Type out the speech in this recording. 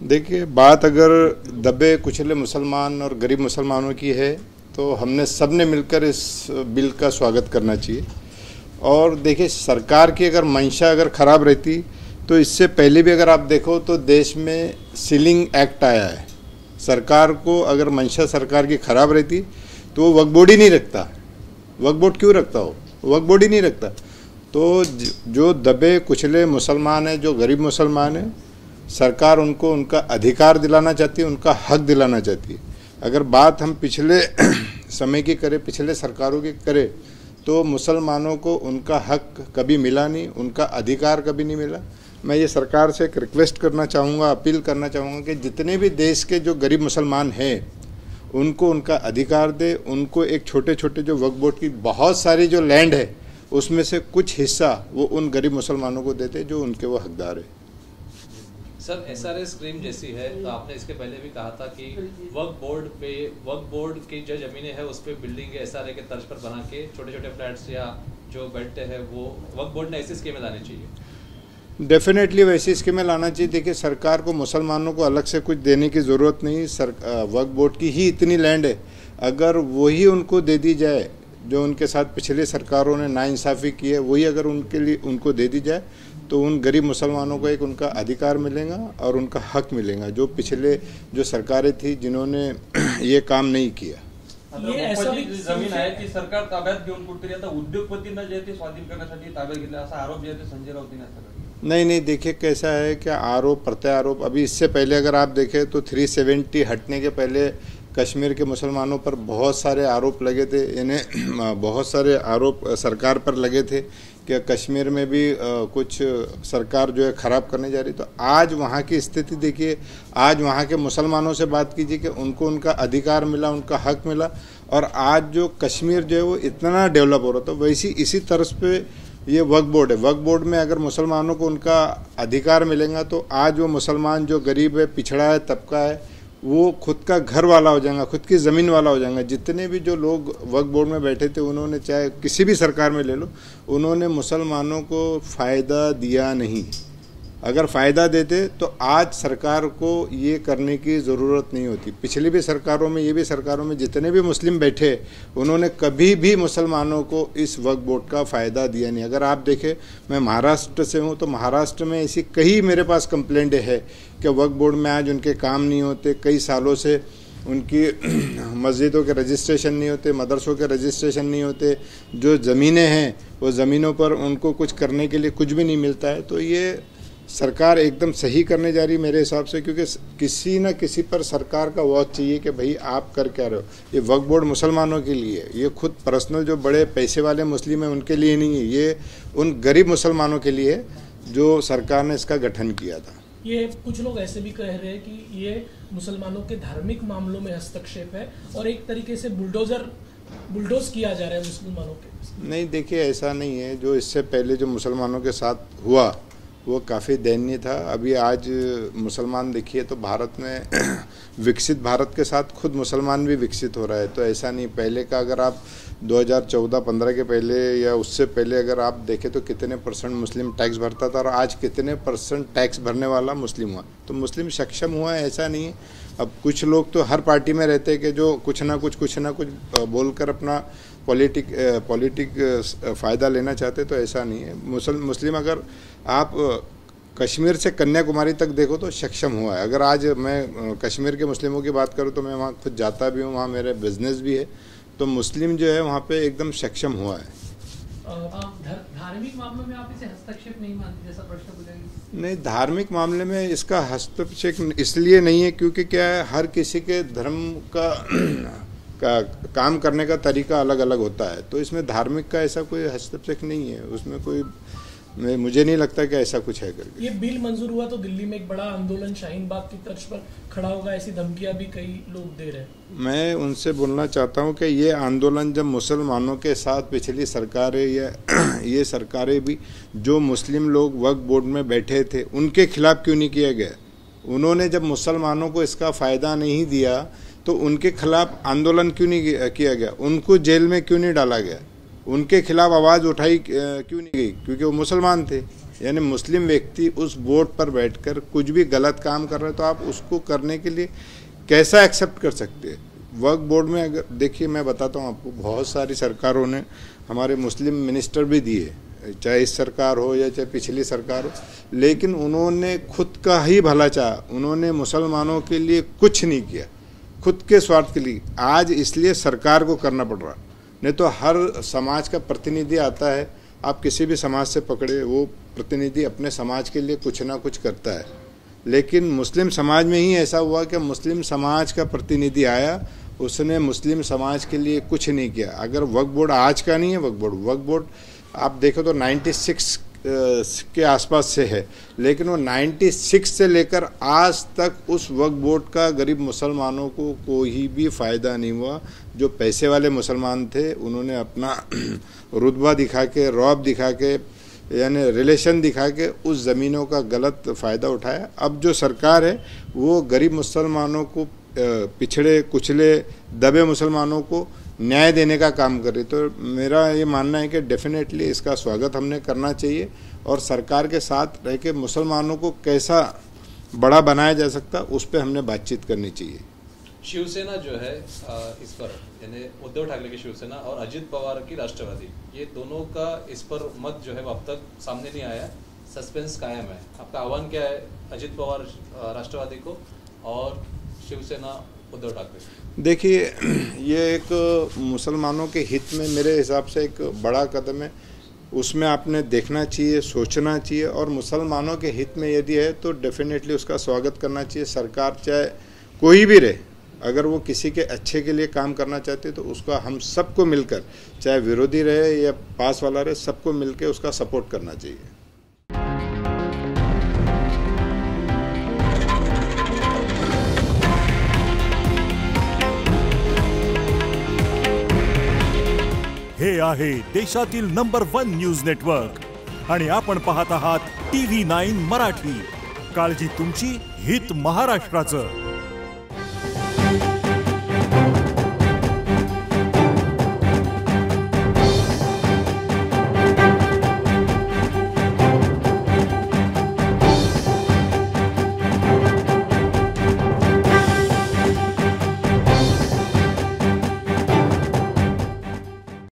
देखिए, बात अगर दबे कुचले मुसलमान और गरीब मुसलमानों की है तो हमने सबने मिलकर इस बिल का स्वागत करना चाहिए। और देखिए, सरकार की अगर मंशा अगर ख़राब रहती तो इससे पहले भी अगर आप देखो तो देश में सीलिंग एक्ट आया है। सरकार को अगर मंशा सरकार की ख़राब रहती तो वो वक्फ बोर्ड ही नहीं रखता। वक्फ बोर्ड क्यों रखता हो? वक्फ बोर्ड ही नहीं रखता। तो जो दबे कुचले मुसलमान हैं, जो गरीब मुसलमान हैं, सरकार उनको उनका अधिकार दिलाना चाहती है, उनका हक दिलाना चाहती है। अगर बात हम पिछले समय की करें, पिछले सरकारों की करें, तो मुसलमानों को उनका हक कभी मिला नहीं, उनका अधिकार कभी नहीं मिला। मैं ये सरकार से एक रिक्वेस्ट करना चाहूँगा, अपील करना चाहूँगा कि जितने भी देश के जो गरीब मुसलमान हैं उनको उनका अधिकार दे। उनको एक छोटे छोटे जो वक्फ बोर्ड की बहुत सारी जो लैंड है उसमें से कुछ हिस्सा वो उन गरीब मुसलमानों को देते जो उनके वो हकदार है। सर, एसआरए स्कीम जैसी है तो आपने इसके पहले भी कहा था कि वक्फ बोर्ड की जो जमीनें हैं उस पर बिल्डिंग एसआरए के तर्ज पर बना के छोटे छोटे फ्लैट्स या जो बैठते हैं वो वक्फ बोर्ड ने ऐसी स्कीमें लानी चाहिए। डेफिनेटली वैसी स्कीमें लाना चाहिए। देखिए, सरकार को मुसलमानों को अलग से कुछ देने की ज़रूरत नहीं। वक्फ बोर्ड की ही इतनी लैंड है, अगर वही उनको दे दी जाए जो उनके साथ पिछली सरकारों ने नाइंसाफ़ी की है, वही अगर उनके लिए उनको दे दी जाए तो उन गरीब मुसलमानों को एक उनका अधिकार मिलेगा और उनका हक मिलेगा, जो पिछले जो सरकारें थी जिन्होंने ये काम नहीं किया। ये ऐसा भी जमीन आहे ती सरकार ताब्यात घेऊन कुठेतरी आता उद्योगपतींना जे ते स्वाधीन करण्यासाठी ताब्यात घेतले असा आरोप जे ते संजय राऊतांनी नहीं, देखिए कैसा है कि आरोप प्रत्यारोप, अभी इससे पहले अगर आप देखें तो 370 हटने के पहले कश्मीर के मुसलमानों पर बहुत सारे आरोप लगे थे। इन्हें बहुत सारे आरोप सरकार पर लगे थे कि कश्मीर में भी कुछ सरकार जो है ख़राब करने जा रही। तो आज वहाँ की स्थिति देखिए, आज वहाँ के मुसलमानों से बात कीजिए कि उनको उनका अधिकार मिला, उनका हक मिला। और आज जो कश्मीर जो है वो इतना डेवलप हो रहा था, वैसी इसी तर्ज पे ये वक्फ बोर्ड है। वक्फ बोर्ड में अगर मुसलमानों को उनका अधिकार मिलेगा तो आज वो मुसलमान जो गरीब है, पिछड़ा है, तबका है, वो खुद का घर वाला हो जाएगा, खुद की ज़मीन वाला हो जाएगा। जितने भी जो लोग वक्फ बोर्ड में बैठे थे उन्होंने, चाहे किसी भी सरकार में ले लो, उन्होंने मुसलमानों को फ़ायदा दिया नहीं। अगर फ़ायदा देते तो आज सरकार को ये करने की ज़रूरत नहीं होती। पिछली भी सरकारों में, ये भी सरकारों में जितने भी मुस्लिम बैठे उन्होंने कभी भी मुसलमानों को इस वक्फ बोर्ड का फ़ायदा दिया नहीं। अगर आप देखें, मैं महाराष्ट्र से हूँ तो महाराष्ट्र में ऐसी कई मेरे पास कंप्लेंट है कि वक्फ बोर्ड में आज उनके काम नहीं होते। कई सालों से उनकी मस्जिदों के रजिस्ट्रेशन नहीं होते, मदरसों के रजिस्ट्रेशन नहीं होते। जो ज़मीनें हैं वो ज़मीनों पर उनको कुछ करने के लिए कुछ भी नहीं मिलता है। तो ये सरकार एकदम सही करने जा रही है मेरे हिसाब से, क्योंकि किसी न किसी पर सरकार का वॉच चाहिए कि भाई आप कर क्या रहे हो। ये वक्फ बोर्ड मुसलमानों के लिए है, ये खुद पर्सनल जो बड़े पैसे वाले मुस्लिम हैं उनके लिए नहीं है, ये उन गरीब मुसलमानों के लिए जो सरकार ने इसका गठन किया था। ये कुछ लोग ऐसे भी कह रहे हैं कि ये मुसलमानों के धार्मिक मामलों में हस्तक्षेप है और एक तरीके से बुलडोज किया जा रहा है मुसलमानों के। नहीं, देखिए ऐसा नहीं है। जो इससे पहले जो मुसलमानों के साथ हुआ वो काफ़ी दयनीय था। अभी आज मुसलमान देखिए तो भारत में विकसित भारत के साथ खुद मुसलमान भी विकसित हो रहा है। तो ऐसा नहीं, पहले का अगर आप 2014-15 के पहले या उससे पहले अगर आप देखें तो कितने परसेंट मुस्लिम टैक्स भरता था और आज कितने परसेंट टैक्स भरने वाला मुस्लिम हुआ। तो मुस्लिम सक्षम हुआ है, ऐसा नहीं है। अब कुछ लोग तो हर पार्टी में रहते हैं कि जो कुछ ना कुछ बोलकर अपना पॉलिटिक फ़ायदा लेना चाहते। तो ऐसा नहीं है। मुस्लिम अगर आप कश्मीर से कन्याकुमारी तक देखो तो सक्षम हुआ है। अगर आज मैं कश्मीर के मुस्लिमों की बात करूँ तो मैं वहाँ खुद जाता भी हूँ, वहाँ मेरा बिजनेस भी है। तो मुस्लिम जो है वहाँ पे एकदम सक्षम हुआ है। धार्मिक मामलों में आप इसे हस्तक्षेप नहीं मानते जैसा प्रश्न पूछा? नहीं, धार्मिक मामले में इसका हस्तक्षेप इसलिए नहीं है क्योंकि क्या है, हर किसी के धर्म का काम करने का तरीका अलग अलग होता है। तो इसमें धार्मिक का ऐसा कोई हस्तक्षेप नहीं है, उसमें कोई, मुझे नहीं लगता कि ऐसा कुछ है करके। ये बिल मंजूर हुआ तो दिल्ली में एक बड़ा आंदोलन शाहीन बाग की तर्ज पर खड़ा होगा, ऐसी धमकियां भी कई लोग दे रहे हैं। मैं उनसे बोलना चाहता हूं कि ये आंदोलन जब मुसलमानों के साथ पिछली सरकारें या ये सरकारें भी जो मुस्लिम लोग वक्फ बोर्ड में बैठे थे उनके खिलाफ क्यों नहीं किया गया? उन्होंने जब मुसलमानों को इसका फ़ायदा नहीं दिया तो उनके खिलाफ आंदोलन क्यों नहीं किया गया? उनको जेल में क्यों नहीं डाला गया? उनके खिलाफ आवाज़ उठाई क्यों नहीं गई? क्योंकि वो मुसलमान थे। यानी मुस्लिम व्यक्ति उस बोर्ड पर बैठकर कुछ भी गलत काम कर रहे हैं तो आप उसको करने के लिए कैसा एक्सेप्ट कर सकते हैं। वक्फ बोर्ड में अगर देखिए, मैं बताता हूँ आपको, बहुत सारी सरकारों ने हमारे मुस्लिम मिनिस्टर भी दिए, चाहे इस सरकार हो या चाहे पिछली सरकार हो, लेकिन उन्होंने खुद का ही भला चाहा, उन्होंने मुसलमानों के लिए कुछ नहीं किया, खुद के स्वार्थ के लिए। आज इसलिए सरकार को करना पड़ रहा, नहीं तो हर समाज का प्रतिनिधि आता है, आप किसी भी समाज से पकड़े, वो प्रतिनिधि अपने समाज के लिए कुछ ना कुछ करता है। लेकिन मुस्लिम समाज में ही ऐसा हुआ कि मुस्लिम समाज का प्रतिनिधि आया, उसने मुस्लिम समाज के लिए कुछ नहीं किया। अगर वक्फ बोर्ड आज का नहीं है, वक्फ बोर्ड आप देखो तो 96 के आसपास से है, लेकिन वो 96 से लेकर आज तक उस वक्फ बोर्ड का गरीब मुसलमानों को कोई भी फ़ायदा नहीं हुआ। जो पैसे वाले मुसलमान थे उन्होंने अपना रुतबा दिखा के, रौब दिखा के, यानी रिलेशन दिखा के उस ज़मीनों का गलत फ़ायदा उठाया। अब जो सरकार है वो गरीब मुसलमानों को, पिछड़े कुचले दबे मुसलमानों को न्याय देने का काम कर रही। तो मेरा ये मानना है कि डेफिनेटली इसका स्वागत हमने करना चाहिए और सरकार के साथ रह के मुसलमानों को कैसा बड़ा बनाया जा सकता उस पर हमने बातचीत करनी चाहिए। शिवसेना जो है इस पर, यानी उद्धव ठाकरे की शिवसेना और अजित पवार की राष्ट्रवादी, ये दोनों का इस पर मत जो है वो अब तक सामने नहीं आया, सस्पेंस कायम है। आपका आह्वान क्या है अजित पवार राष्ट्रवादी को और शिवसेना उद्धव ठाकरे? देखिए, ये एक मुसलमानों के हित में मेरे हिसाब से एक बड़ा कदम है, उसमें आपने देखना चाहिए, सोचना चाहिए, और मुसलमानों के हित में यदि है तो डेफिनेटली उसका स्वागत करना चाहिए। सरकार चाहे कोई भी रहे, अगर वो किसी के अच्छे के लिए काम करना चाहते तो उसका हम सबको मिलकर, चाहे विरोधी रहे या पास वाला रहे, सबको मिलकर उसका सपोर्ट करना चाहिए। हे आहे देशातील नंबर 1 न्यूज नेटवर्क आणि आपण पाहत आहात TV9 मराठी। काळजी तुमची, हित महाराष्ट्राचं।